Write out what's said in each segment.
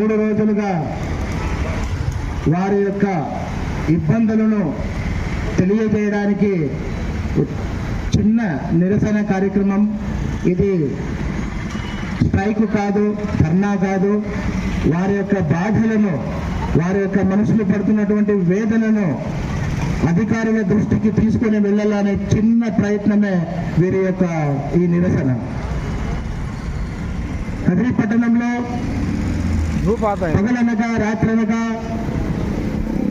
3 రోజులుగా వారి యొక్క ఇబ్బందులను తెలియజేయడానికి చిన్న నిరసన కార్యక్రమం. ఇది స్ట్రైక్ కాదు, ధర్నా కాదు. వారి యొక్క బాధలను, వారి యొక్క మనసులు పడుతున్నటువంటి వేదనను అధికారుల దృష్టికి తీసుకుని వెళ్ళాలనే చిన్న ప్రయత్నమే వీరి యొక్క ఈ నిరసన. కదిరి పట్టణంలో పగలనగా రాత్రనగా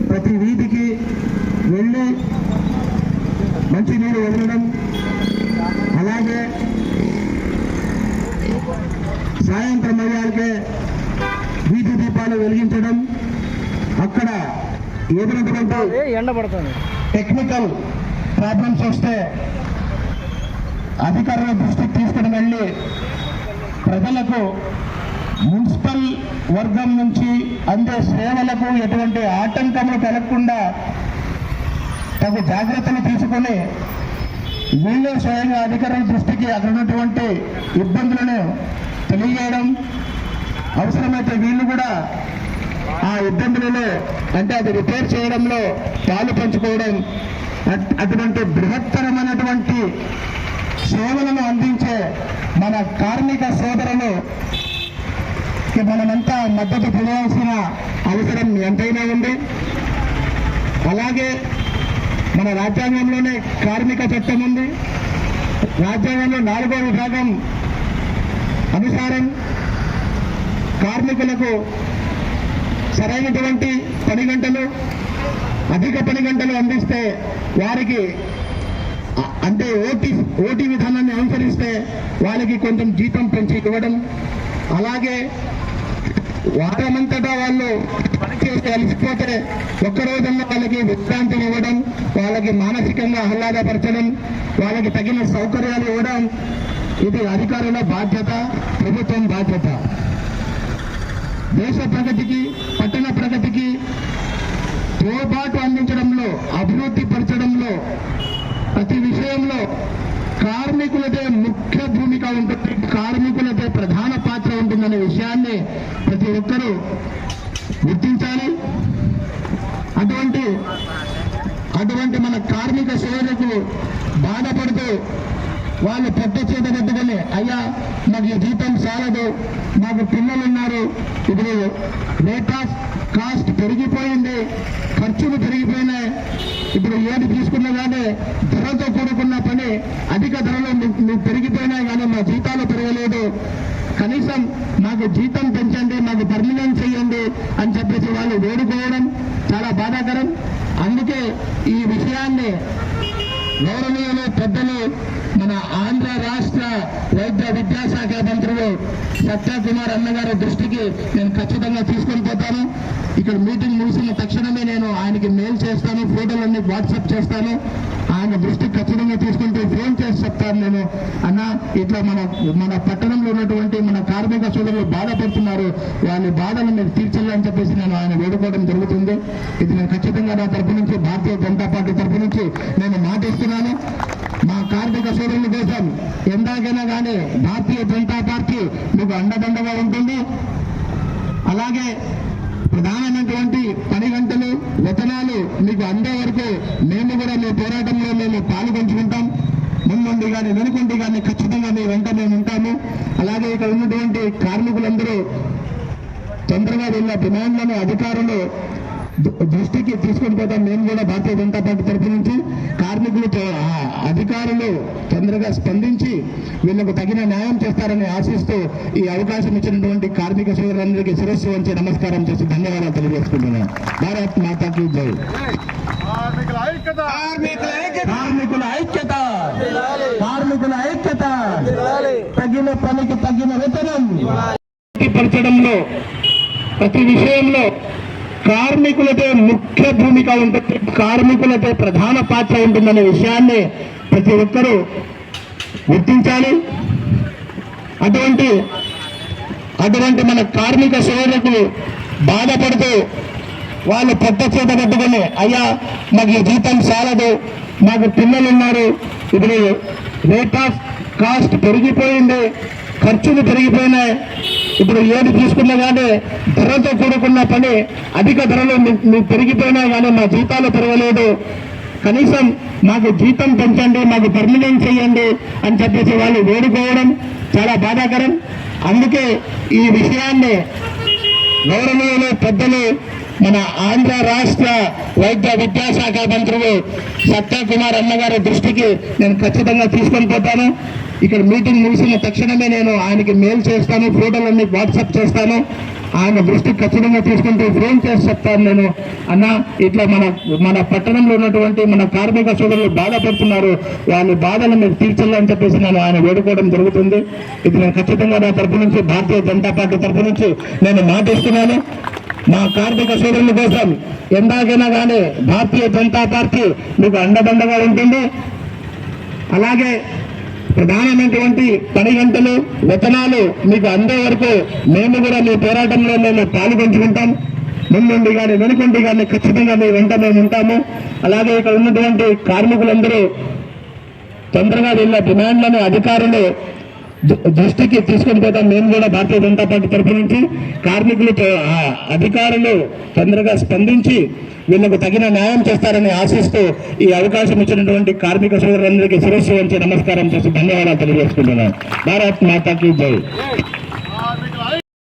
ప్రతి వీధికి వెళ్ళి మంచినీరు వదలడం, అలాగే సాయంత్రం అయ్యాకే వీధి దీపాలు వెలిగించడం, అక్కడ ఏదైనా టెక్నికల్ ప్రాబ్లమ్స్ వస్తే అధికారుల దృష్టికి తీసుకుని వెళ్ళి ప్రజలకు మున్సిపల్ వర్గం నుంచి అందే సేవలకు ఎటువంటి ఆటంకములు కలగకుండా తగు జాగ్రత్తలు తీసుకుని వీళ్ళే స్వయంగా అధికారుల దృష్టికి అక్కడ ఉన్నటువంటి ఇబ్బందులను తెలియజేయడం, అవసరమైతే వీళ్ళు కూడా ఆ ఇబ్బందులలో అంటే అది రిపేర్ చేయడంలో పాలు పంచుకోవడం, అటువంటి బృహత్తరమైనటువంటి సేవలను అందించే మన కార్మిక సోదరులు మనమంతా మద్దతు తెలియాల్సిన అవసరం ఎంతైనా ఉంది. అలాగే మన రాజ్యాంగంలోనే కార్మిక చట్టం ఉంది. రాజ్యాంగంలో 4వ విభాగం అనుసారం కార్మికులకు సరైనటువంటి పని గంటలు, అధిక పని గంటలు అందిస్తే వారికి అంటే ఓటీ విధానాన్ని అనుసరిస్తే వాళ్ళకి కొంచెం జీతం పెంచి ఇవ్వడం, అలాగే వారమంతటా వాళ్ళు పనిచేసి అలసిపోతే ఒక్కరోజుల్లో వాళ్ళకి విశ్రాంతి ఇవ్వడం, వాళ్ళకి మానసికంగా ఆహ్లాదపరచడం, వాళ్ళకి తగిన సౌకర్యాలు ఇవ్వడం ఇది అధికారుల బాధ్యత, ప్రభుత్వం బాధ్యత. దేశ ప్రగతికి, పట్టణ ప్రగతికి తోడ్పాటు అందించడంలో, అభివృద్ధి పరచడంలో ప్రతి విషయంలో కార్మికులదే ముఖ్య భూమిక ఉంటుంది, కార్మికులదే ప్రధాన పాత్ర ఉంటుందనే విషయాన్ని ప్రతి ఒక్కరూ గుర్తించాలి. అటువంటి మన కార్మిక సోదరులకు బాధపడుతూ వాళ్ళు పెద్ద చేత పెట్టుకొని అయ్యా మాకు ఈ జీతం చాలదు, మాకు పిల్లలు ఉన్నారు, ఇప్పుడు రేట్ ఆఫ్ కాస్ట్ పెరిగిపోయింది, ఖర్చులు పెరిగిపోయినాయి, ఇప్పుడు ఏది తీసుకున్నా కానీ ధరతో కూడుకున్న పని అధిక ధరలో నువ్వు పెరిగిపోయినాయి కానీ మా జీతాలు పెరగలేదు, కనీసం మాకు జీతం పెంచండి, మాకు పర్మనెంట్ చేయండి అని చెప్పేసి వాళ్ళు వేడుకోవడం చాలా బాధాకరం. అందుకే ఈ విషయాన్ని గౌరవనీయులు పెద్దలు మన ఆంధ్ర రాష్ట్ర వైద్య విద్యాశాఖ మంత్రులు సత్యకుమార్ అన్నగారి దృష్టికి నేను ఖచ్చితంగా తీసుకొని పోతాను. ఇక్కడ మీటింగ్ ముగిసిన తక్షణమే నేను ఆయనకి మెయిల్ చేస్తాను, ఫోటోలన్నీ వాట్సాప్ చేస్తాను. ఆయన దృష్టికి ఖచ్చితంగా తీసుకుంటూ ఫోన్ చేసి చెప్తాను నేను, అన్న ఇట్లా మన పట్టణంలో ఉన్నటువంటి మన కార్మిక సోదరులు బాధపడుతున్నారు, వాళ్ళ బాధలు మీరు తీర్చాలని చెప్పేసి నేను ఆయన వేడుకోవడం జరుగుతుంది. ఇది నేను ఖచ్చితంగా నా తరపు నుంచి, భారతీయ జనతా పార్టీ తరపు నుంచి నేను మాటిస్తున్నాను. మా కార్మిక సోదరుల కోసం ఎందాకైనా కానీ భారతీయ జనతా పార్టీ మీకు అండదండగా ఉంటుంది. అలాగే ప్రధానమైనటువంటి పని గంటలు, వేతనాలు మీకు అందే వరకు మేము కూడా మీ పోరాటంలో మేము పాల్గొంచుకుంటాం. ముందుండి కానీ వెనుకుండి కానీ ఖచ్చితంగా మీ వెంట మేము ఉంటాము. అలాగే ఇక్కడ ఉన్నటువంటి కార్మికులందరూ తొందరగా వీళ్ళ డిమాండ్లను అధికారులు దృష్టికి తీసుకొని పోతాం. మేము కూడా భారతీయ జనతా పార్టీ తరఫు నుంచి కార్మికులతో అధికారులు తొందరగా స్పందించి వీళ్లకు తగిన న్యాయం చేస్తారని ఆశిస్తూ ఈ అవకాశం ఇచ్చినటువంటి కార్మిక సోదరులందరికీ శిరస్సు వంచి నమస్కారం చేసి ధన్యవాదాలు తెలియజేసుకుంటున్నాను. భారత్ మాతాకి జై. కార్మికుల ఐక్యత, కార్మికుల ఐక్యత, తగిన పనికి తగిన వేతనం పరచడంలో ప్రతి విషయంలో కార్మికులతో ముఖ్య భూమిక ఉంటుంది, కార్మికులతో ప్రధాన పాత్ర ఉంటుందనే విషయాన్ని ప్రతి ఒక్కరూ గుర్తించాలి. అటువంటి మన కార్మిక సోదరులకు బాధపడుతూ వాళ్ళు పెద్ద చేత పెట్టుకొని అయ్యా మాకు ఈ జీతం చాలదు, మాకు పిల్లలు ఉన్నారు, ఇప్పుడు రేట్ ఆఫ్ కాస్ట్ పెరిగిపోయింది, ఖర్చులు పెరిగిపోయినాయి, ఇప్పుడు ఏది తీసుకున్నా కానీ ధరతో కూడుకున్న పని, అధిక ధరలు పెరిగిపోయినా కానీ మా జీతాలు పెరగలేదు, కనీసం మాకు జీతం పెంచండి, మాకు పర్మనెంట్ చేయండి అని చెప్పేసి వాళ్ళు వేడుకోవడం చాలా బాధాకరం. అందుకే ఈ విషయాన్ని గౌరవనీయులు పెద్దలు మన ఆంధ్ర రాష్ట్ర వైద్య విద్యాశాఖ మంత్రులు సత్యకుమార్ అన్నగారి దృష్టికి నేను ఖచ్చితంగా తీసుకొని పోతాను. ఇక్కడ మీటింగ్ ముగిసిన తక్షణమే నేను ఆయనకి మెయిల్ చేస్తాను, ఫోటోలన్నీ వాట్సాప్ చేస్తాను. ఆయన దృష్టికి ఖచ్చితంగా తీసుకుంటూ ఫోన్ చేసి చెప్తాను నేను, అన్న ఇట్లా మన పట్టణంలో ఉన్నటువంటి మన కార్మిక సోదరులు బాధపడుతున్నారు, వాళ్ళ బాధలు మీరు తీర్చాలని చెప్పేసి నేను ఆయన వేడుకోవడం జరుగుతుంది. ఇది నేను ఖచ్చితంగా నా తరపు నుంచి, భారతీయ జనతా పార్టీ తరపు నుంచి నేను మాటిస్తున్నాను. మా కార్మిక సోదరుల కోసం ఎందాకైనా కానీ భారతీయ జనతా పార్టీ మీకు అండదండగా ఉంటుంది. అలాగే ప్రధానమైనటువంటి పని గంటలు, వేతనాలు మీకు అందే వరకు మేము కూడా మీ పోరాటంలో మేము పాల్గొంచుకుంటాం. ముందుండి కానీ వెనుకుండి కానీ ఖచ్చితంగా మీ వెంట మేము ఉంటాము. అలాగే ఇక్కడ ఉన్నటువంటి కార్మికులందరూ తొందరగా వీళ్ళ డిమాండ్లను అధికారులు దృష్టికి తీసుకొని పోతాం. మేము కూడా భారతీయ జనతా పార్టీ తరఫు నుంచి కార్మికులు అధికారులు తొందరగా స్పందించి వీళ్లకు తగిన న్యాయం చేస్తారని ఆశిస్తూ ఈ అవకాశం ఇచ్చినటువంటి కార్మిక సోదరులందరికీ శిరస్సు వంచి నమస్కారం చేసి ధన్యవాదాలు తెలియజేసుకుంటున్నాను. భారత్ మాతాకి జై.